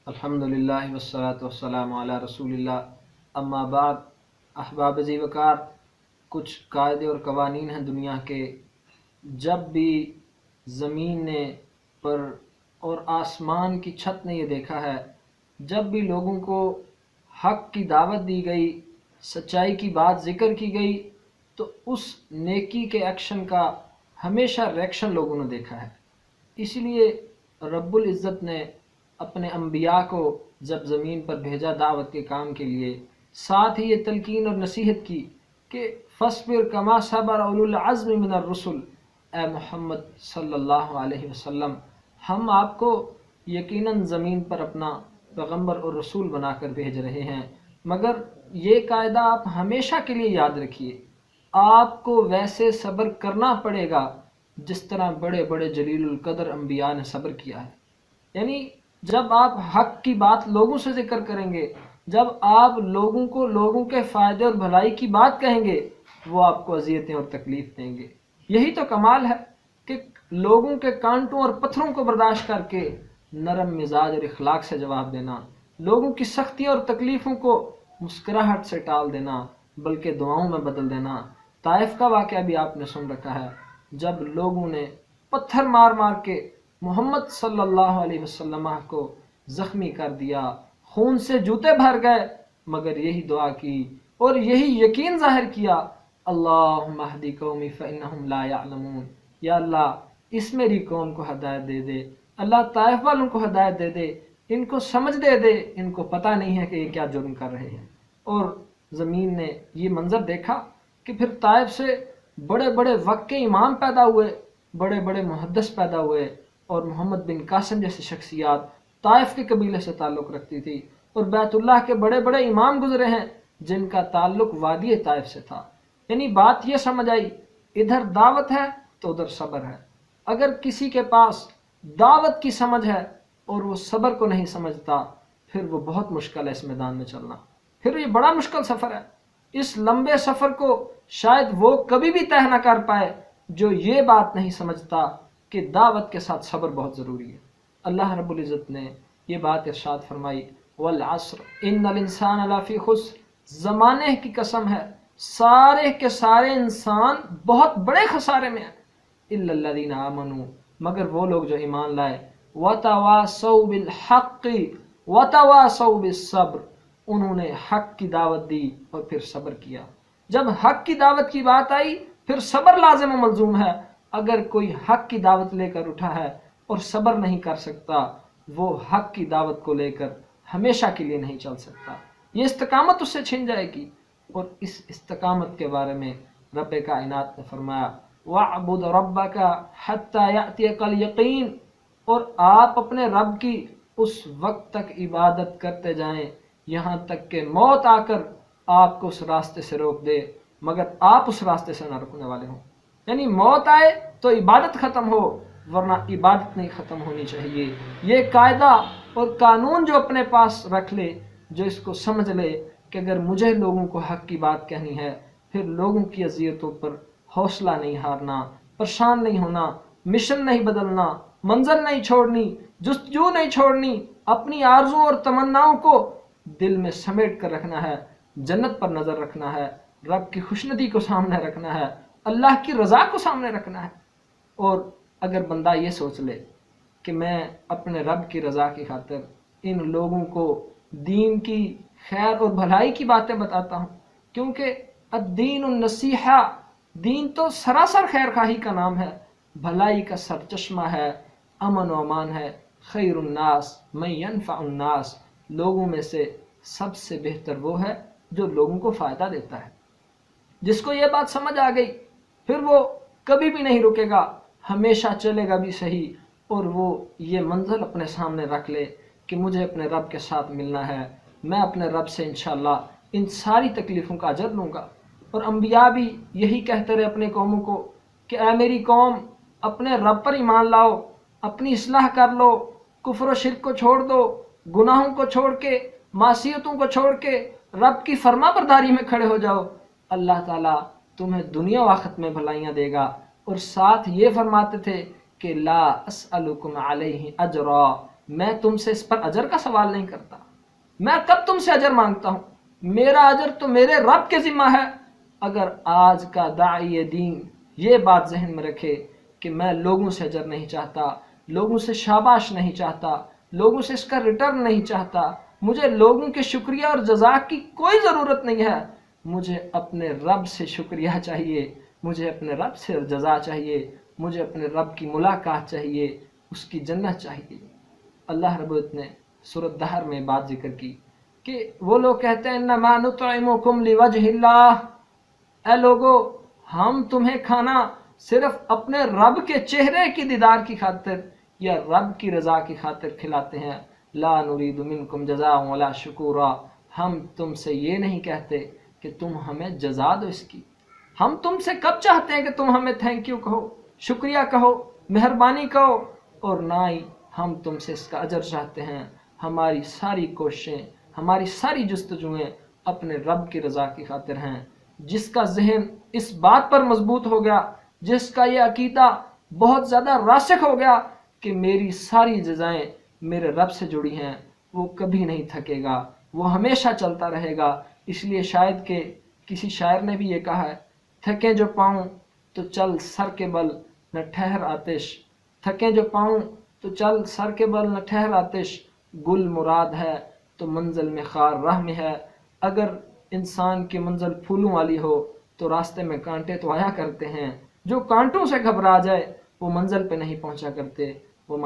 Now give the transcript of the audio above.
الحمدللہ والصلاۃ والسلام علی رسول اللہ اما بعد۔ احباب ذی وقار، کچھ قاعدے اور قوانین ہیں دنیا کے۔ جب بھی زمین نے پر اور آسمان کی چھت نے یہ دیکھا ہے، جب بھی لوگوں کو حق کی دعوت دی گئی، سچائی کی بات ذکر کی گئی، تو اس نیکی کے ایکشن کا ہمیشہ ریئیکشن لوگوں نے دیکھا ہے۔ اسی لیے رب العزت نے اپنے انبیاء کو جب زمین پر بھیجا دعوت کے کام کے لیے، ساتھ ہی یہ تلقین اور نصیحت کی کہ فَاصْبِرْ كَمَا صَبَرَ أُولُو الْعَزْمِ مِنَ الرُّسُلِ، اے محمد صلی اللہ علیہ وسلم، ہم آپ کو یقیناً زمین پر اپنا پیغمبر اور رسول بنا کر بھیج رہے ہیں، مگر یہ قاعدہ آپ ہمیشہ کے لیے یاد رکھیے، آپ کو ویسے صبر کرنا پڑے گا جس طرح بڑے بڑے جلیل القدر انبیاء نے صبر کیا ہے۔ یعنی جب آپ حق کی بات لوگوں سے ذکر کریں گے، جب آپ لوگوں کو لوگوں کے فائدے اور بھلائی کی بات کہیں گے، وہ آپ کو اذیتیں اور تکلیف دیں گے۔ یہی تو کمال ہے کہ لوگوں کے کانٹوں اور پتھروں کو برداشت کر کے نرم مزاج اور اخلاق سے جواب دینا، لوگوں کی سختیوں اور تکلیفوں کو مسکراہٹ سے ٹال دینا بلکہ دعاؤں میں بدل دینا۔ طائف کا واقعہ بھی آپ نے سن رکھا ہے، جب لوگوں نے پتھر مار مار کے محمد صلی اللہ علیہ وسلم کو زخمی کر دیا، خون سے جوتے بھر گئے، مگر یہی دعا کی اور یہی یقین ظاہر کیا، اللہم اہدی قومی فانہم لا یعلمون، یا اللہ اس میری قوم کو ہدایت دے دے، اللہ طائف والوں کو ہدایت دے دے، ان کو سمجھ دے دے، ان کو پتہ نہیں ہے کہ یہ کیا جرم کر رہے ہیں۔ اور زمین نے یہ منظر دیکھا کہ پھر طائف سے بڑے بڑے وقت کے امام پیدا ہوئے، بڑے بڑے محدث پیدا ہوئے، اور محمد بن قاسم جیسی شخصیات طائف کے قبیلے سے تعلق رکھتی تھی، اور بیت اللہ کے بڑے بڑے امام گزرے ہیں جن کا تعلق وادی طائف سے تھا۔ یعنی بات یہ سمجھ آئی، ادھر دعوت ہے تو ادھر صبر ہے۔ اگر کسی کے پاس دعوت کی سمجھ ہے اور وہ صبر کو نہیں سمجھتا، پھر وہ بہت مشکل ہے اس میدان میں چلنا، پھر یہ بڑا مشکل سفر ہے۔ اس لمبے سفر کو شاید وہ کبھی بھی طے نہ کر پائے جو یہ بات نہیں سمجھتا کہ دعوت کے ساتھ صبر بہت ضروری ہے۔ اللہ رب العزت نے یہ بات ارشاد فرمائی، والعصر ان الانسان لفی خسر، زمانے کی قسم ہے سارے کے سارے انسان بہت بڑے خسارے میں ہیں، الا الذین آمنوا، مگر وہ لوگ جو ایمان لائے، وتواصوا بالحق وتواصوا بالصبر، انہوں نے حق کی دعوت دی اور پھر صبر کیا۔ جب حق کی دعوت کی بات آئی پھر صبر لازم و ملزوم ہے۔ اگر کوئی حق کی دعوت لے کر اٹھا ہے اور صبر نہیں کر سکتا، وہ حق کی دعوت کو لے کر ہمیشہ کے لیے نہیں چل سکتا، یہ استقامت اس سے چھن جائے گی۔ اور اس استقامت کے بارے میں رب کائنات نے فرمایا، وَاعْبُدْ رَبَّكَ حَتَّى يَأْتِيَكَ الْيَقِينُ، اور آپ اپنے رب کی اس وقت تک عبادت کرتے جائیں یہاں تک کہ موت آ کر آپ کو اس راستے سے روک دے، مگر آپ اس راستے سے نہ رکنے والے ہوں۔ یعنی موت آئے تو عبادت ختم ہو، ورنہ عبادت نہیں ختم ہونی چاہیے۔ یہ قاعدہ اور قانون جو اپنے پاس رکھ لے، جو اس کو سمجھ لے کہ اگر مجھے لوگوں کو حق کی بات کہنی ہے، پھر لوگوں کی اذیتوں پر حوصلہ نہیں ہارنا، پریشان نہیں ہونا، مشن نہیں بدلنا، منزل نہیں چھوڑنی، جستجو نہیں چھوڑنی، اپنی آرزو اور تمناؤں کو دل میں سمیٹ کر رکھنا ہے، جنت پر نظر رکھنا ہے، رب کی خوشنودی کو سامنے رکھنا ہے، اللہ کی رضا کو سامنے رکھنا ہے۔ اور اگر بندہ یہ سوچ لے کہ میں اپنے رب کی رضا کی خاطر ان لوگوں کو دین کی خیر اور بھلائی کی باتیں بتاتا ہوں، کیونکہ الدین النصیحہ، دین تو سراسر خیر خواہی کا نام ہے، بھلائی کا سرچشمہ ہے، امن و امان ہے، خیر الناس من ینفع الناس، لوگوں میں سے سب سے بہتر وہ ہے جو لوگوں کو فائدہ دیتا ہے۔ جس کو یہ بات سمجھ آ گئی پھر وہ کبھی بھی نہیں رکے گا، ہمیشہ چلے گا بھی صحیح، اور وہ یہ منزل اپنے سامنے رکھ لے کہ مجھے اپنے رب کے ساتھ ملنا ہے، میں اپنے رب سے انشاءاللہ ان ساری تکلیفوں کا اجر لوں گا۔ اور انبیاء بھی یہی کہتے رہے اپنے قوموں کو کہ اے میری قوم، اپنے رب پر ایمان لاؤ، اپنی اصلاح کر لو، کفر و شرک کو چھوڑ دو، گناہوں کو چھوڑ کے، معصیتوں کو چھوڑ کے رب کی فرما برداری میں کھڑے ہو جاؤ، اللہ تعالیٰ تمہیں دنیا و آخرت میں بھلائیاں دے گا۔ اور ساتھ یہ فرماتے تھے کہ لا اسألکم علیہ اجرا، میں تم سے اس پر اجر کا سوال نہیں کرتا، میں کب تم سے اجر مانگتا ہوں؟ میرا اجر تو میرے رب کے ذمہ ہے۔ اگر آج کا داعی دین یہ بات ذہن میں رکھے کہ میں لوگوں سے اجر نہیں چاہتا، لوگوں سے شاباش نہیں چاہتا، لوگوں سے اس کا ریٹرن نہیں چاہتا، مجھے لوگوں کے شکریہ اور جزا کی کوئی ضرورت نہیں ہے، مجھے اپنے رب سے شکریہ چاہیے، مجھے اپنے رب سے جزا چاہیے، مجھے اپنے رب کی ملاقات چاہیے، اس کی جنت چاہیے۔ اللہ رب العزت نے سورۃ دہر میں بات ذکر کی کہ وہ لوگ کہتے ہیں انما نطعمکم لوجہ اللہ، اے لوگو ہم تمہیں کھانا صرف اپنے رب کے چہرے کی دیدار کی خاطر یا رب کی رضا کی خاطر کھلاتے ہیں، لا نرید منکم جزاء ولا شکورا، ہم تم سے یہ نہیں کہتے کہ تم ہمیں جزا دو اس کی، ہم تم سے کب چاہتے ہیں کہ تم ہمیں تھینک یو کہو، شکریہ کہو، مہربانی کہو، اور نہ ہی ہم تم سے اس کا اجر چاہتے ہیں۔ ہماری ساری کوششیں، ہماری ساری جستجویں اپنے رب کی رضا کی خاطر ہیں۔ جس کا ذہن اس بات پر مضبوط ہو گیا، جس کا یہ عقیدہ بہت زیادہ راسخ ہو گیا کہ میری ساری جزائیں میرے رب سے جڑی ہیں، وہ کبھی نہیں تھکے گا، وہ ہمیشہ چلتا رہے گا۔ اس لیے شاید کہ کسی شاعر نے بھی یہ کہا ہے، تھکے جو پاؤں تو چل سر کے بل نہ ٹھہر آتش، تھکے جو پاؤں تو چل سر کے بل نہ ٹھہر آتش، گل مراد ہے تو منزل میں خار راہ میں ہے۔ اگر انسان کی منزل پھولوں والی ہو تو راستے میں کانٹے تو آیا کرتے ہیں، جو کانٹوں سے گھبرا جائے وہ منزل پہ نہیں پہنچا کرتے۔ وہ